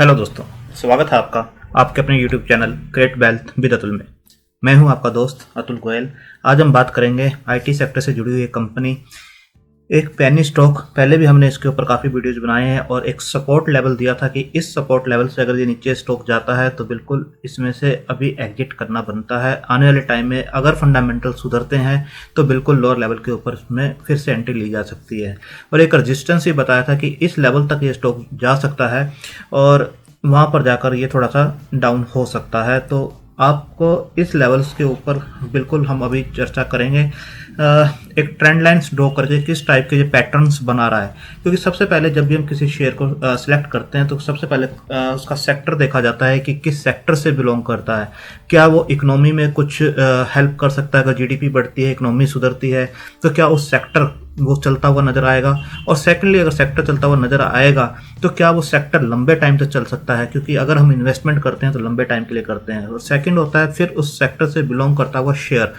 Hello दोस्तों, स्वागत है आपका आपके अपने YouTube channel create wealth with Atul में। मैं हूं आपका दोस्त अतुल गोयल। आज हम बात करेंगे आईटी सेक्टर से जुड़ी हुई एक कंपनी, एक पेनी स्टॉक। पहले भी हमने इसके ऊपर काफ़ी वीडियोज बनाए हैं और एक सपोर्ट लेवल दिया था कि इस सपोर्ट लेवल से अगर ये नीचे स्टॉक जाता है तो बिल्कुल इसमें से अभी एग्जिट करना बनता है। आने वाले टाइम में अगर फंडामेंटल सुधरते हैं तो बिल्कुल लोअर लेवल के ऊपर इसमें फिर से एंट्री ली जा सकती है। और एक रजिस्टेंस ही बताया था कि इस लेवल तक ये स्टॉक जा सकता है और वहाँ पर जाकर ये थोड़ा सा डाउन हो सकता है। तो आपको इस लेवल्स के ऊपर बिल्कुल हम अभी चर्चा करेंगे। एक ट्रेंड लाइन्स ड्रॉ करके किस टाइप के ये पैटर्न्स बना रहा है, क्योंकि सबसे पहले जब भी हम किसी शेयर को सिलेक्ट करते हैं तो सबसे पहले उसका सेक्टर देखा जाता है कि किस सेक्टर से बिलोंग करता है। क्या वो इकोनॉमी में कुछ हेल्प कर सकता है? अगर जीडीपी बढ़ती है, इकोनॉमी सुधरती है, तो क्या उस सेक्टर वो चलता हुआ नजर आएगा? और सेकेंडली, अगर सेक्टर चलता हुआ नजर आएगा तो क्या वो सेक्टर लंबे टाइम तक चल सकता है? क्योंकि अगर हम इन्वेस्टमेंट करते हैं तो लंबे टाइम के लिए करते हैं। और सेकंड होता है फिर उस सेक्टर से बिलोंग करता हुआ शेयर,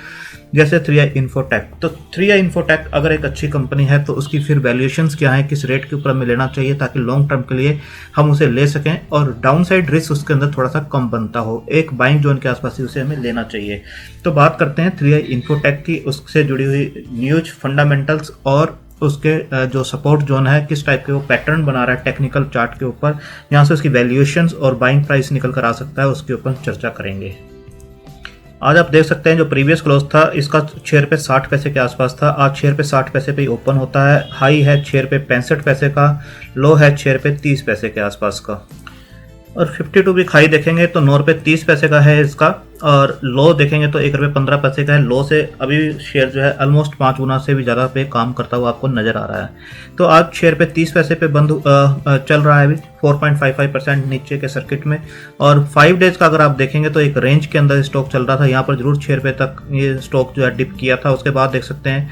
जैसे 3i इन्फोटेक। तो 3i इन्फोटेक अगर एक अच्छी कंपनी है तो उसकी फिर वैल्यूएशंस क्या है, किस रेट के ऊपर हमें लेना चाहिए ताकि लॉन्ग टर्म के लिए हम उसे ले सकें और डाउन साइड रिस्क उसके अंदर थोड़ा सा कम बनता हो, एक बाइंग जोन के आसपास ही उसे हमें लेना चाहिए। तो बात करते हैं 3i इन्फोटेक की, उससे जुड़ी हुई न्यूज, फंडामेंटल्स और उसके जो सपोर्ट जोन है किस टाइप के वो पैटर्न बना रहा है टेक्निकल चार्ट के ऊपर, यहाँ से उसकी वैल्यूएशंस और बाइंग प्राइस निकल कर आ सकता है, उसके ऊपर चर्चा करेंगे। आज आप देख सकते हैं जो प्रीवियस क्लोज था इसका 6 रुपये 60 पैसे के आसपास था। आज 6 रुपये 60 पैसे पे ही ओपन होता है। हाई है 6 रुपये 65 पैसे का, लो है 6 रुपये 30 पैसे के आसपास का। और 52 वीक हाई देखेंगे तो 9 रुपये 30 पैसे का है इसका, और लो देखेंगे तो 1 रुपये 15 पैसे का है। लो से अभी शेयर जो है ऑलमोस्ट 5 गुना से भी ज़्यादा पे काम करता हुआ आपको नज़र आ रहा है। तो आज 6 रुपये 30 पैसे पे बंद चल रहा है अभी 4.55% नीचे के सर्किट में। और 5 डेज का अगर आप देखेंगे तो एक रेंज के अंदर स्टॉक चल रहा था। यहाँ पर जरूर 6 रुपये तक ये स्टॉक जो है डिप किया था। उसके बाद देख सकते हैं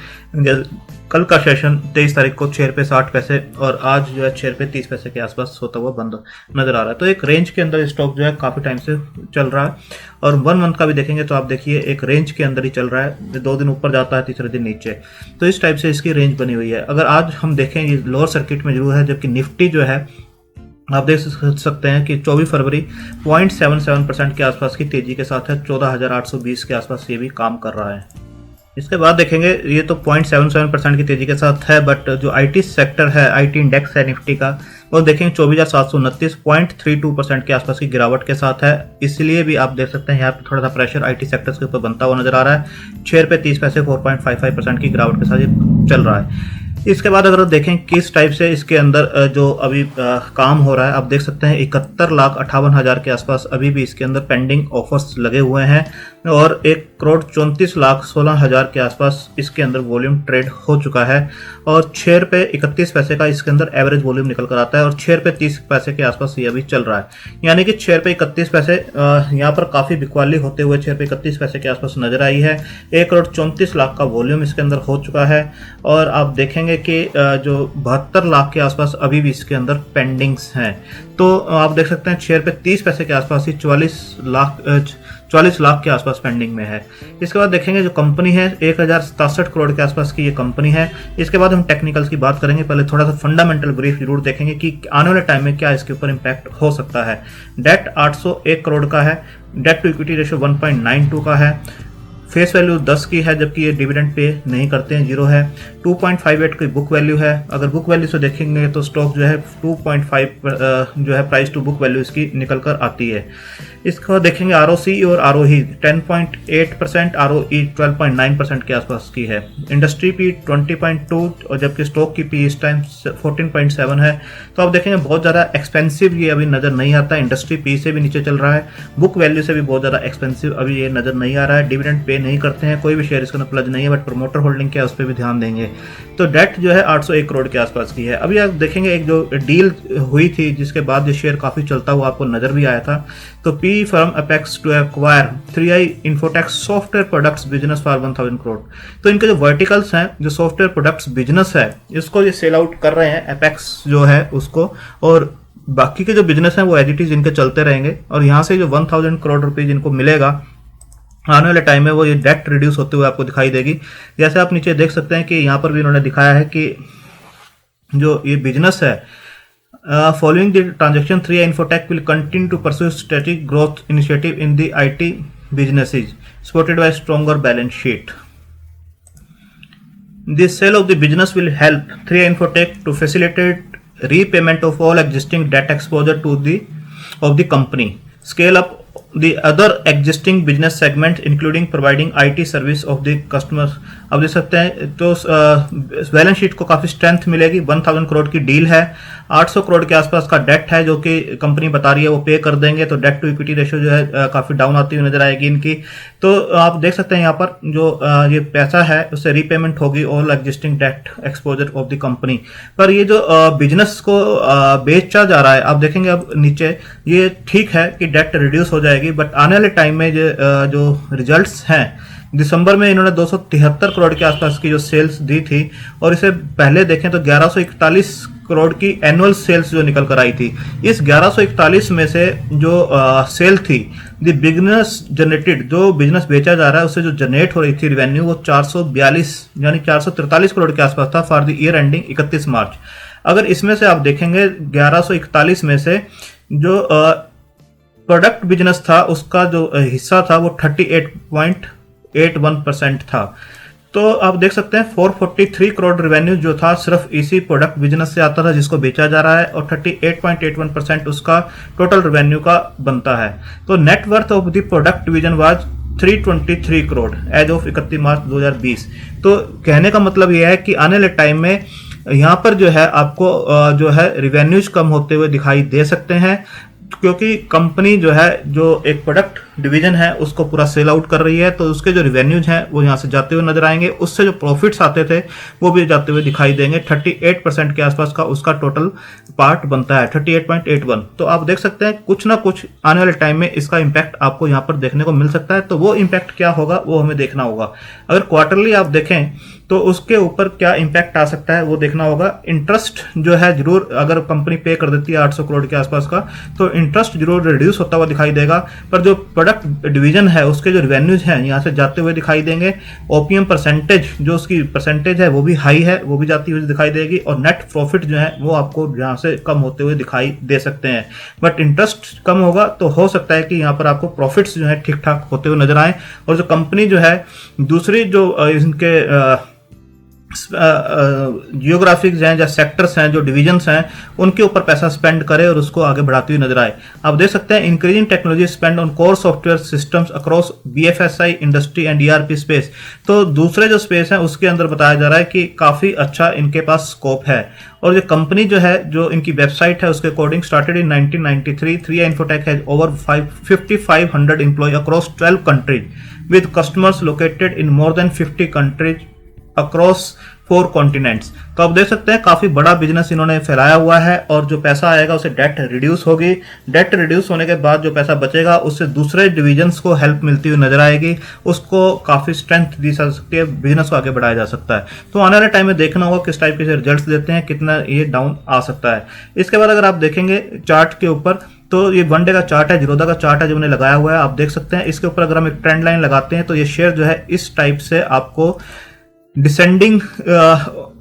कल का सेशन 23 तारीख को 6 रुपये 60 पैसे और आज जो है 6 रुपये 30 पैसे के आसपास होता हुआ बंद नजर आ रहा है। तो एक रेंज के अंदर स्टॉक जो है काफ़ी टाइम से चल रहा है। और 1 मंथ का भी देखेंगे तो आप देखिए एक रेंज के अंदर ही चल रहा है, 2 दिन ऊपर जाता है, तीसरे दिन नीचे। तो इस टाइप से इसकी रेंज बनी हुई है। अगर आज हम देखें ये लोअर सर्किट में जरूर है, जबकि निफ्टी जो है आप देख सकते हैं कि 24 फरवरी 0.77% के आसपास की तेजी के साथ है, 14,820 के आसपास ये भी काम कर रहा है। इसके बाद देखेंगे ये तो 0.77% की तेजी के साथ है, बट जो आईटी सेक्टर है, आईटी इंडेक्स है निफ्टी का, वो देखेंगे 24,729 0.32% के आसपास की गिरावट के साथ है। इसलिए भी आप देख सकते हैं यहाँ पे थोड़ा सा प्रेशर आईटी सेक्टर्स के ऊपर बनता हुआ नजर आ रहा है। 6 रुपये 30 पैसे 4.55% की गिरावट के साथ ये चल रहा है। इसके बाद अगर देखें किस टाइप से इसके अंदर जो अभी काम हो रहा है, आप देख सकते हैं 71,58,000 के आसपास अभी भी इसके अंदर पेंडिंग ऑफर्स लगे हुए हैं और 1,34,16,000 के आसपास इसके अंदर वॉल्यूम ट्रेड हो चुका है। और 6 रुपये 31 पैसे का इसके अंदर एवरेज वॉल्यूम निकल कर आता है और 6 रुपये 30 पैसे के आसपास ये अभी चल रहा है। यानी कि 6 रुपये 31 पैसे यहाँ पर काफ़ी बिकवाली होते हुए 6 रुपये 31 पैसे के आसपास नजर आई है। 1,34,00,000 का वॉल्यूम इसके अंदर हो चुका है और आप देखेंगे कि जो 72 लाख के आसपास अभी भी इसके अंदर पेंडिंग्स हैं। तो आप देख सकते हैं 6 रुपये 30 पैसे के आसपास ही 44 लाख के आसपास पेंडिंग में है। इसके बाद देखेंगे जो कंपनी है 1,067 करोड़ के आसपास की ये कंपनी है। इसके बाद हम टेक्निकल्स की बात करेंगे। पहले थोड़ा सा फंडामेंटल ब्रीफ जरूर देखेंगे कि आने वाले टाइम में क्या इसके ऊपर इम्पैक्ट हो सकता है। डेट 801 करोड़ का है, डेट टू इक्विटी रेशियो 1.92 का है, फेस वैल्यू 10 की है, जबकि ये डिविडेंड पे नहीं करते हैं, 0 है। 2.58 की बुक वैल्यू है। अगर बुक वैल्यू से देखेंगे तो स्टॉक जो है 2.5 जो है प्राइस टू बुक वैल्यू इसकी निकल कर आती है। इसका देखेंगे आरओसी और आरओई 10.8%, आरओई 12.9% के आसपास की है। इंडस्ट्री पी 20.2 और जबकि स्टॉक की पी इस टाइम 14.7 है। तो आप देखेंगे बहुत ज़्यादा एक्सपेंसिव ये अभी नज़र नहीं आता। इंडस्ट्री पी से भी नीचे चल रहा है, बुक वैल्यू से भी बहुत ज़्यादा एक्सपेंसिव अभी ये नज़र नहीं आ रहा है। डिविडेंड पे नहीं करते हैं, कोई भी शेयर इसके अंदर प्लज नहीं है, बट प्रमोटर होल्डिंग क्या है उस पर भी ध्यान देंगे। तो डेट जो है 801 करोड़ के आसपास की है। अभी आप देखेंगे एक जो डील हुई थी जिसके बाद ये शेयर काफ़ी चलता हुआ आपको नज़र भी आया था। तो P firm apex to acquire 3i Infotech software products business for 1,000 crore. तो इनके जो वर्टिकल्स हैं, जो सॉफ्टवेयर प्रोडक्ट्स बिजनेस है, इसको ये सेल आउट कर रहे हैं अपेक्स जो है उसको, और बाकी के जो बिजनेस हैं वो एज इट इज इनके चलते रहेंगे। और यहाँ से जो 1,000 करोड़ रुपये इनको मिलेगा आने वाले टाइम में, वो ये डेट रिड्यूस होते हुए आपको दिखाई देगी। जैसे आप नीचे देख सकते हैं कि यहाँ पर भी इन्होंने दिखाया है कि जो ये बिजनेस है Following the transaction, 3i Infotech will continue to pursue strategic growth initiative in the IT businesses, supported by a stronger balance sheet. The sale of the business will help 3i Infotech to facilitate repayment of all existing debt exposure of the company, scale up the other existing business segments including providing IT service of the customers. अब देख सकते हैं तो balance sheet को काफ़ी strength मिलेगी। 1000 करोड़ की deal है, 800 करोड़ के आसपास का डेट है जो कि कंपनी बता रही है वो पे कर देंगे, तो डेट टू इक्विटी रेशियो जो है काफ़ी डाउन आती हुई नजर आएगी इनकी। तो आप देख सकते हैं यहाँ पर जो ये पैसा है उससे रीपेमेंट होगी all existing debt exposure of the company. पर ये जो बिजनेस को बेचा जा रहा है, आप देखेंगे अब नीचे ये ठीक है कि डेट रिड्यूस हो जाएगी, बट आने वाले टाइम में जो रिजल्ट्स हैं, दिसंबर में इन्होंने 273 करोड़ के आसपास की जो सेल्स दी थी, और इसे पहले देखें तो 1141 करोड़ की एनुअल सेल्स जो निकल कर आई थी। इस 1141 में से जो सेल थी, द बिजनेस जनरेटेड, जो बिजनेस बेचा जा रहा है उससे जो जनरेट हो रही थी रेवेन्यू, वो 442 यानी 443 करोड़ के आसपास था फॉर द ईयर एंडिंग 31 मार्च। अगर इसमें से आप देखेंगे 1141 में से जो प्रोडक्ट बिजनेस था उसका जो हिस्सा था वो 38.81% था। तो आप देख सकते हैं 443 करोड़ रेवेन्यू जो था सिर्फ इसी प्रोडक्ट बिजनेस से आता था जिसको बेचा जा रहा है, और 38.81% उसका टोटल रेवेन्यू का बनता है। तो net worth of the product division was 323 crore as of 31 March 2020। तो कहने का मतलब यह है कि आने वाले टाइम में यहाँ पर जो है आपको जो है रिवेन्यूज कम होते हुए दिखाई दे सकते हैं, क्योंकि कंपनी जो है जो एक प्रोडक्ट डिवीजन है उसको पूरा सेल आउट कर रही है, तो उसके जो रिवेन्यूज हैं वो यहाँ से जाते हुए नजर आएंगे, उससे जो प्रॉफिट्स आते थे वो भी जाते हुए दिखाई देंगे। 38% के आसपास का उसका टोटल पार्ट बनता है, 38.81। तो आप देख सकते हैं कुछ ना कुछ आने वाले टाइम में इसका इम्पैक्ट आपको यहाँ पर देखने को मिल सकता है। तो वो इम्पैक्ट क्या होगा वो हमें देखना होगा। अगर क्वार्टरली आप देखें तो उसके ऊपर क्या इम्पैक्ट आ सकता है वो देखना होगा। इंटरेस्ट जो है जरूर, अगर कंपनी पे कर देती है 800 करोड़ के आसपास का, तो इंटरेस्ट जरूर रिड्यूस होता हुआ दिखाई देगा, पर जो प्रोडक्ट डिवीजन है उसके जो रिवेन्यूज हैं यहाँ से जाते हुए दिखाई देंगे। ओपीएम परसेंटेज जो उसकी परसेंटेज है वो भी हाई है, वो भी जाती हुई दिखाई देगी, और नेट प्रॉफिट जो है वो आपको यहाँ से कम होते हुए दिखाई दे सकते हैं। बट इंटरेस्ट कम होगा तो हो सकता है कि यहाँ पर आपको प्रॉफिट्स जो है ठीक ठाक होते हुए नजर आए, और जो कंपनी जो है दूसरी जो इनके जियोग्राफिक्स हैं या सेक्टर्स हैं, जो डिवीजन्स हैं, उनके ऊपर पैसा स्पेंड करे और उसको आगे बढ़ाती हुई नजर आए। आप देख सकते हैं increasing technology spend on core software systems across BFSI industry and ERP space. तो दूसरे जो स्पेस है उसके अंदर बताया जा रहा है कि काफी अच्छा इनके पास स्कोप है। और जो कंपनी जो है, जो इनकी वेबसाइट है उसके according started in 1993, 3i Infotech has over 5500 employ across 12 countries with customers located in more than 50 countries across 4 continents. तो आप देख सकते हैं काफी बड़ा बिजनेस इन्होंने फैलाया हुआ है, और जो पैसा आएगा उसे डेट रिड्यूस होगी। डेट रिड्यूस होने के बाद जो पैसा बचेगा उससे दूसरे डिविजन्स को हेल्प मिलती हुई नजर आएगी, उसको काफी स्ट्रेंथ दी जा सकती है, बिजनेस को आगे बढ़ाया जा सकता है। तो आने वाले टाइम में देखना होगा किस टाइप के रिजल्ट्स देते हैं, कितना ये डाउन आ सकता है। इसके बाद अगर आप देखेंगे चार्ट के ऊपर, तो ये वन डे का चार्ट है, जीरोधा का चार्ट है जो मैंने लगाया हुआ है, आप देख सकते हैं। इसके ऊपर अगर हम एक ट्रेंड लाइन लगाते हैं तो ये शेयर जो है इस टाइप से आपको डिसेंडिंग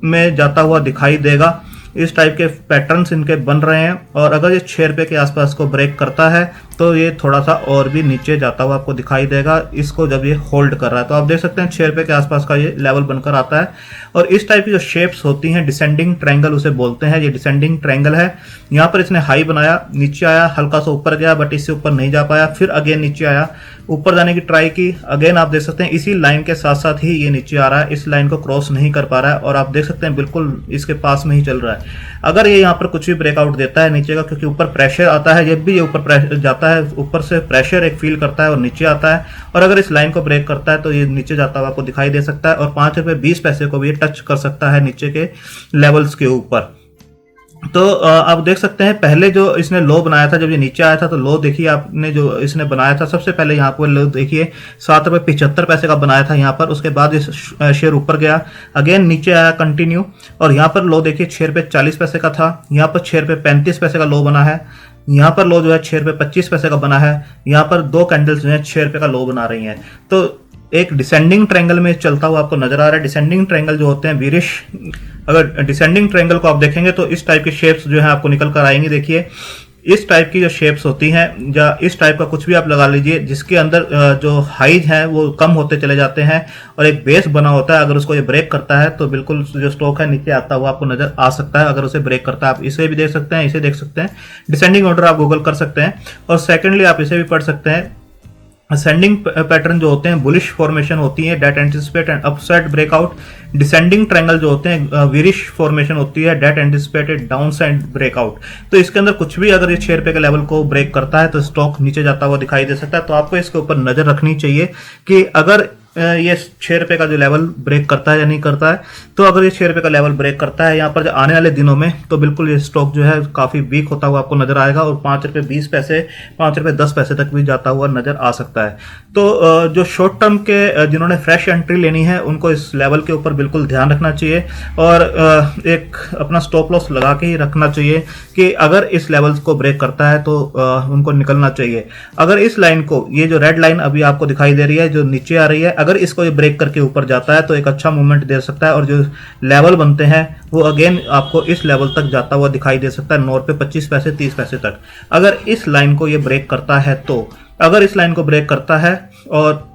में जाता हुआ दिखाई देगा। इस टाइप के पैटर्न्स इनके बन रहे हैं, और अगर ये 6 रुपये के आसपास को ब्रेक करता है तो ये थोड़ा सा और भी नीचे जाता हुआ आपको दिखाई देगा, इसको जब ये होल्ड कर रहा है। तो आप देख सकते हैं 6 रुपये के आसपास का ये लेवल बनकर आता है, और इस टाइप की जो शेप्स होती हैं डिसेंडिंग ट्रायंगल उसे बोलते हैं। ये डिसेंडिंग ट्रायंगल है, यहाँ पर इसने हाई बनाया, नीचे आया, हल्का सा ऊपर गया, बट इससे ऊपर नहीं जा पाया, फिर अगेन नीचे आया, ऊपर जाने की ट्राई की, अगेन आप देख सकते हैं इसी लाइन के साथ साथ ही ये नीचे आ रहा है, इस लाइन को क्रॉस नहीं कर पा रहा है, और आप देख सकते हैं बिल्कुल इसके पास में ही चल रहा है। अगर ये यहाँ पर कुछ भी ब्रेकआउट देता है नीचे का, क्योंकि ऊपर प्रेशर आता है, जब भी ये ऊपर जाता है ऊपर से प्रेशर एक फील करता है और नीचे आता है, और अगर इस लाइन को ब्रेक करता है तो ये नीचे जाता हुआ आपको दिखाई दे सकता है, और 5 रुपये 20 पैसे को भी ये टच कर सकता है नीचे के लेवल्स के ऊपर। तो आप देख सकते हैं पहले जो इसने लो बनाया था, जब ये नीचे आया था तो लो देखिए आपने जो इसने बनाया था, सबसे पहले यहाँ पर लो देखिए 7 रुपये 75 पैसे का बनाया था यहाँ पर। उसके बाद इस शेयर ऊपर गया, अगेन नीचे आया कंटिन्यू, और यहाँ पर लो देखिए 6 रुपये 40 पैसे का था, यहाँ पर 6 रुपये 35 पैसे का लो बना है, यहाँ पर लो जो है 6 रुपये 25 पैसे का बना है, यहाँ पर 2 कैंडल्स जो है 6 रुपये का लो बना रही हैं। तो एक डिसेंडिंग ट्रायंगल में चलता हुआ आपको नजर आ रहा है। डिसेंडिंग ट्रायंगल जो होते हैं विरिश, अगर डिसेंडिंग ट्रायंगल को आप देखेंगे तो इस टाइप की शेप्स जो है आपको निकल कर आएंगी। देखिए इस टाइप की जो शेप्स होती हैं, या इस टाइप का कुछ भी आप लगा लीजिए जिसके अंदर जो हाइज है वो कम होते चले जाते हैं और एक बेस बना होता है। अगर उसको ये ब्रेक करता है तो बिल्कुल जो स्टॉक है नीचे आता हुआ आपको नजर आ सकता है। अगर उसे ब्रेक करता है, आप इसे भी देख सकते हैं, इसे देख सकते हैं। डिसेंडिंग ऑर्डर आप गूगल कर सकते हैं। और सेकेंडली आप इसे भी पढ़ सकते हैं। असेंडिंग पैटर्न जो होते हैं बुलिश फॉर्मेशन होती है, that anticipate and upside breakout. Descending triangle जो होते हैं विरिश फॉर्मेशन होती है, डेट एंटिसिपेटेड डाउनसाइड ब्रेकआउट। तो इसके अंदर कुछ भी अगर ये 6 रुपए के लेवल को ब्रेक करता है तो स्टॉक नीचे जाता हुआ दिखाई दे सकता है। तो आपको इसके ऊपर नजर रखनी चाहिए कि अगर ये 6 रुपए का जो लेवल ब्रेक करता है या नहीं करता है। तो अगर ये 6 रुपए का लेवल ब्रेक करता है यहाँ पर जो आने वाले दिनों में, तो बिल्कुल ये स्टॉक जो है काफी वीक होता हुआ आपको नजर आएगा और 5 रुपए 20 पैसे, 5 रुपए 10 पैसे तक भी जाता हुआ नजर आ सकता है। तो जो शॉर्ट टर्म के जिन्होंने फ्रेश एंट्री लेनी है उनको इस लेवल के ऊपर बिल्कुल ध्यान रखना चाहिए और एक अपना स्टॉप लॉस लगा के ही रखना चाहिए कि अगर इस लेवल को ब्रेक करता है तो उनको निकलना चाहिए। अगर इस लाइन को, ये जो रेड लाइन अभी आपको दिखाई दे रही है जो नीचे आ रही है, अगर इसको ये ब्रेक करके ऊपर जाता है तो एक अच्छा मूवमेंट दे सकता है और जो लेवल बनते हैं वो अगेन आपको इस लेवल तक जाता हुआ दिखाई दे सकता है, 9 रुपए 25 पैसे 30 पैसे तक। अगर इस लाइन को ये ब्रेक करता है तो, अगर इस लाइन को ब्रेक करता है और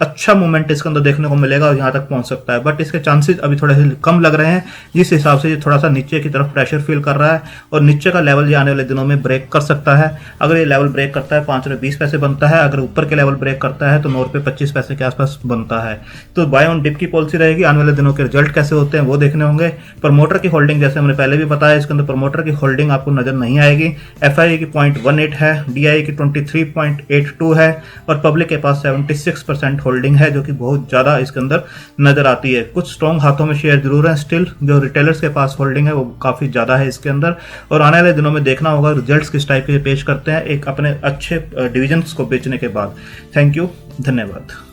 अच्छा मूवमेंट इसके अंदर देखने को मिलेगा और यहाँ तक पहुंच सकता है। बट इसके चांसेस अभी थोड़े से कम लग रहे हैं, जिस हिसाब से ये थोड़ा सा नीचे की तरफ प्रेशर फील कर रहा है और नीचे का लेवल ये आने वाले दिनों में ब्रेक कर सकता है। अगर ये लेवल ब्रेक करता है 5 रुपए 20 पैसे बनता है, अगर ऊपर के लेवल ब्रेक करता है तो 9 रुपए 25 पैसे के आसपास बनता है। तो बाय ऑन डिप की पॉलिसी रहेगी। आने वाले दिनों के रिजल्ट कैसे होते हैं वो देखने होंगे। प्रमोटर की होल्डिंग जैसे हमने पहले भी बताया, इसके अंदर प्रमोटर की होल्डिंग आपको नजर नहीं आएगी। FII की 0.18 है, DII की 23.82 है और पब्लिक के पास 76% होल्डिंग है जो कि बहुत ज्यादा इसके अंदर नजर आती है। कुछ स्ट्रॉन्ग हाथों में शेयर जरूर है, स्टिल जो रिटेलर्स के पास होल्डिंग है वो काफी ज्यादा है इसके अंदर। और आने वाले दिनों में देखना होगा रिजल्ट्स किस टाइप के पेश करते हैं एक अपने अच्छे डिविजन्स को बेचने के बाद। थैंक यू, धन्यवाद।